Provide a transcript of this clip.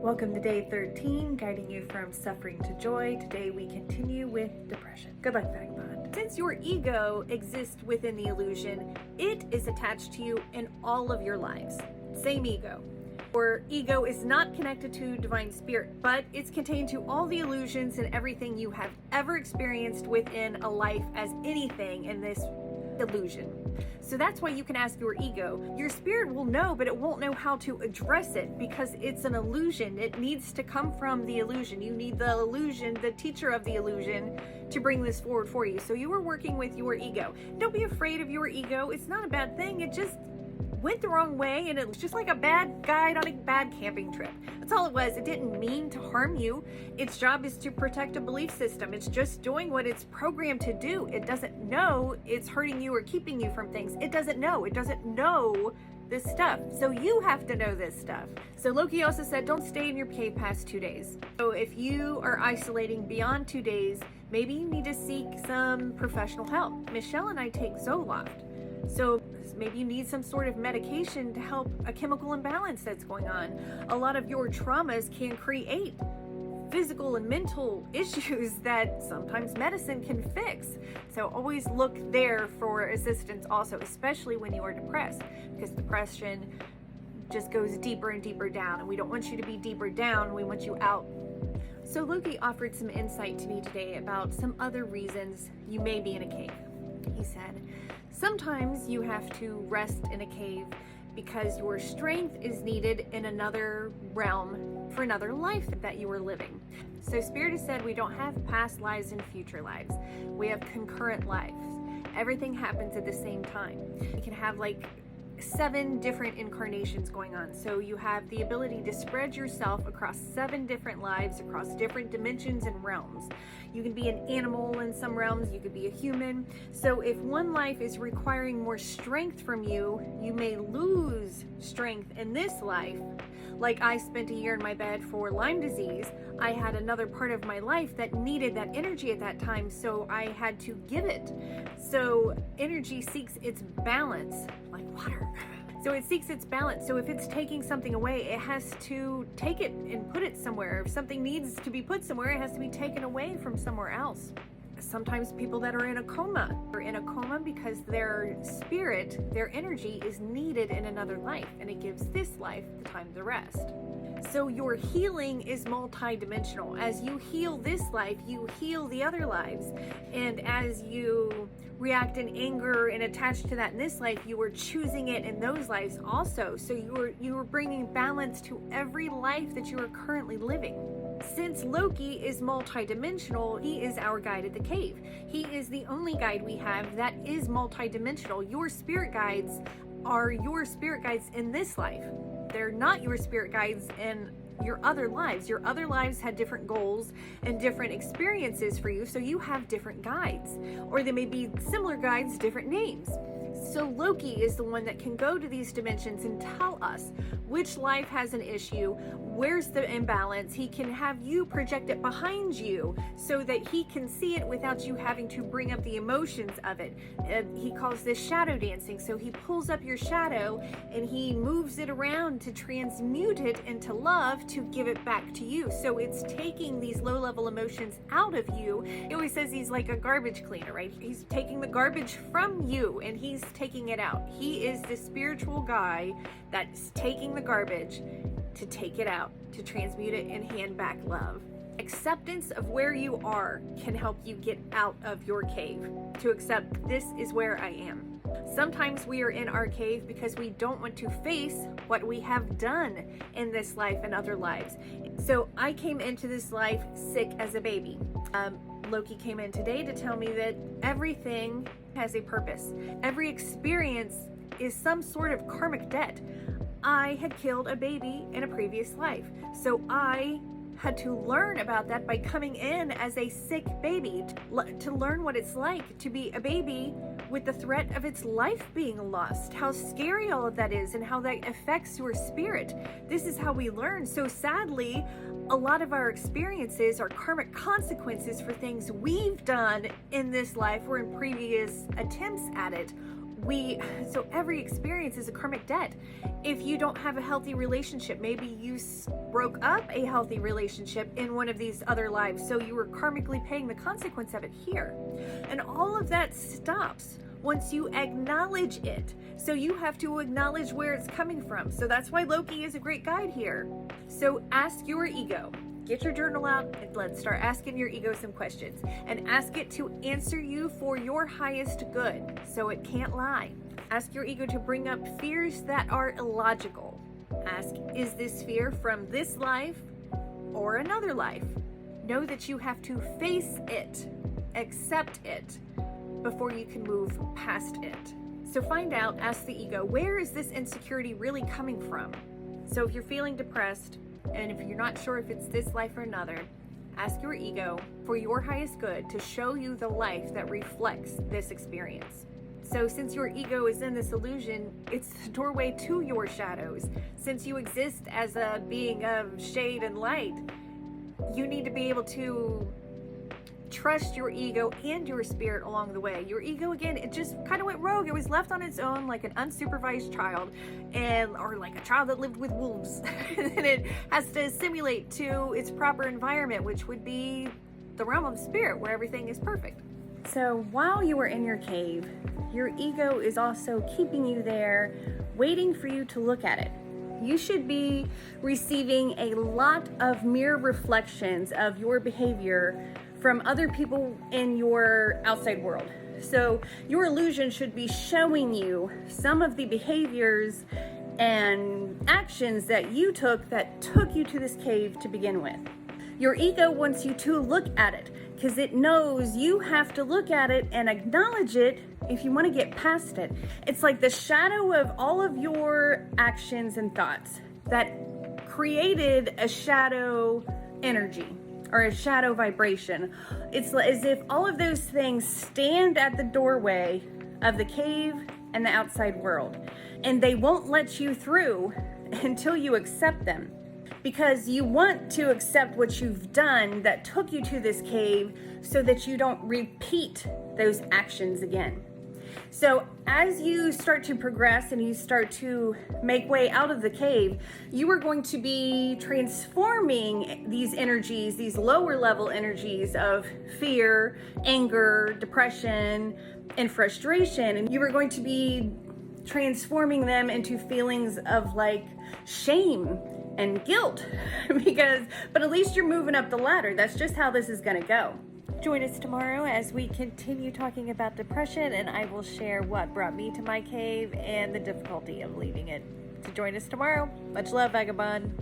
Welcome to day 13, guiding you from suffering to joy. Today we continue with depression. Good luck, Vagabond. Since your ego exists within the illusion, it is attached to you in all of your lives. Same ego. Your ego is not connected to divine spirit, but it's contained to all the illusions and everything you have ever experienced within a life as anything in this illusion. So that's why you can ask your ego. Your spirit will know, but it won't know how to address it because it's an illusion. It needs to come from the illusion. You need the illusion, the teacher of the illusion, to bring this forward for you. So you are working with your ego. Don't be afraid of your ego. It's not a bad thing. It just went the wrong way, and it was just like a bad guide on a bad camping trip. That's all it was. It didn't mean to harm you. Its job is to protect a belief system. It's just doing what it's programmed to do. It doesn't know it's hurting you or keeping you from things. It doesn't know. It doesn't know this stuff. So you have to know this stuff. So Loki also said, don't stay in your cave past 2 days. So if you are isolating beyond 2 days, maybe you need to seek some professional help. Michelle and I take Zoloft. So maybe you need some sort of medication to help a chemical imbalance that's going on. A lot of your traumas can create physical and mental issues that sometimes medicine can fix. So always look there for assistance also, especially when you are depressed, because depression just goes deeper and deeper down, and we don't want you to be deeper down. We want you out. So Loki offered some insight to me today about some other reasons you may be in a cave. He said, sometimes you have to rest in a cave because your strength is needed in another realm for another life that you are living. So Spirit has said we don't have past lives and future lives. We have concurrent lives. Everything happens at the same time. You can have like 7 different incarnations going on. So you have the ability to spread yourself across 7 different lives, across different dimensions and realms. You can be an animal in some realms, you could be a human. So if one life is requiring more strength from you, you may lose strength in this life. Like I spent a year in my bed for Lyme disease. I had another part of my life that needed that energy at that time, so I had to give it. So energy seeks its balance, like water. So it seeks its balance. So if it's taking something away, it has to take it and put it somewhere. If something needs to be put somewhere, it has to be taken away from somewhere else. Sometimes people that are in a coma are in a coma because their spirit, their energy is needed in another life, and it gives this life the time to rest. So your healing is multidimensional. As you heal this life, you heal the other lives. And as you react in anger and attach to that in this life, you are choosing it in those lives also. So you are bringing balance to every life that you are currently living. Since Loki is multidimensional, he is our guide at the cave. He is the only guide we have that is multidimensional. Your spirit guides are your spirit guides in this life. They're not your spirit guides in your other lives. Your other lives had different goals and different experiences for you, so you have different guides. Or they may be similar guides, different names. So Loki is the one that can go to these dimensions and tell us which life has an issue, where's the imbalance. He can have you project it behind you so that he can see it without you having to bring up the emotions of it. He calls this shadow dancing. So he pulls up your shadow and he moves it around to transmute it into love to give it back to you. So it's taking these low-level emotions out of you. He always says he's like a garbage cleaner, right? He's taking the garbage from you and he's taking it out. He is the spiritual guy that's taking the garbage to take it out, to transmute it and hand back love. Acceptance of where you are can help you get out of your cave, to accept this is where I am. Sometimes we are in our cave because we don't want to face what we have done in this life and other lives. So I came into this life sick as a baby. Loki came in today to tell me that everything has a purpose. Every experience is some sort of karmic debt. I had killed a baby in a previous life, so I had to learn about that by coming in as a sick baby, to learn what it's like to be a baby with the threat of its life being lost, how scary all of that is and how that affects your spirit. This is how we learn. So sadly, a lot of our experiences are karmic consequences for things we've done in this life or in previous attempts at it, So every experience is a karmic debt. If you don't have a healthy relationship, maybe you broke up a healthy relationship in one of these other lives, so you were karmically paying the consequence of it here. And all of that stops once you acknowledge it. So you have to acknowledge where it's coming from. So that's why Loki is a great guide here. So ask your ego. Get your journal out and let's start asking your ego some questions, and ask it to answer you for your highest good, so it can't lie. Ask your ego to bring up fears that are illogical. Ask, is this fear from this life or another life? Know that you have to face it, accept it, before you can move past it. So find out, ask the ego, where is this insecurity really coming from? So if you're feeling depressed, and if you're not sure if it's this life or another, ask your ego for your highest good to show you the life that reflects this experience. So since your ego is in this illusion, it's the doorway to your shadows. Since you exist as a being of shade and light, you need to be able to trust your ego and your spirit along the way. Your ego, again, it just kind of went rogue. It was left on its own like an unsupervised child, or like a child that lived with wolves. And it has to assimilate to its proper environment, which would be the realm of spirit, where everything is perfect. So while you are in your cave, your ego is also keeping you there, waiting for you to look at it. You should be receiving a lot of mirror reflections of your behavior from other people in your outside world. So your illusion should be showing you some of the behaviors and actions that you took you to this cave to begin with. Your ego wants you to look at it because it knows you have to look at it and acknowledge it if you want to get past it. It's like the shadow of all of your actions and thoughts that created a shadow energy or a shadow vibration. It's as if all of those things stand at the doorway of the cave and the outside world, and they won't let you through until you accept them, because you want to accept what you've done that took you to this cave so that you don't repeat those actions again. So as you start to progress and you start to make way out of the cave, you are going to be transforming these energies, these lower level energies of fear, anger, depression, and frustration. And you are going to be transforming them into feelings of like shame and guilt, but at least you're moving up the ladder. That's just how this is going to go. Join us tomorrow as we continue talking about depression, and I will share what brought me to my cave and the difficulty of leaving it. So join us tomorrow. Much love, Vagabond.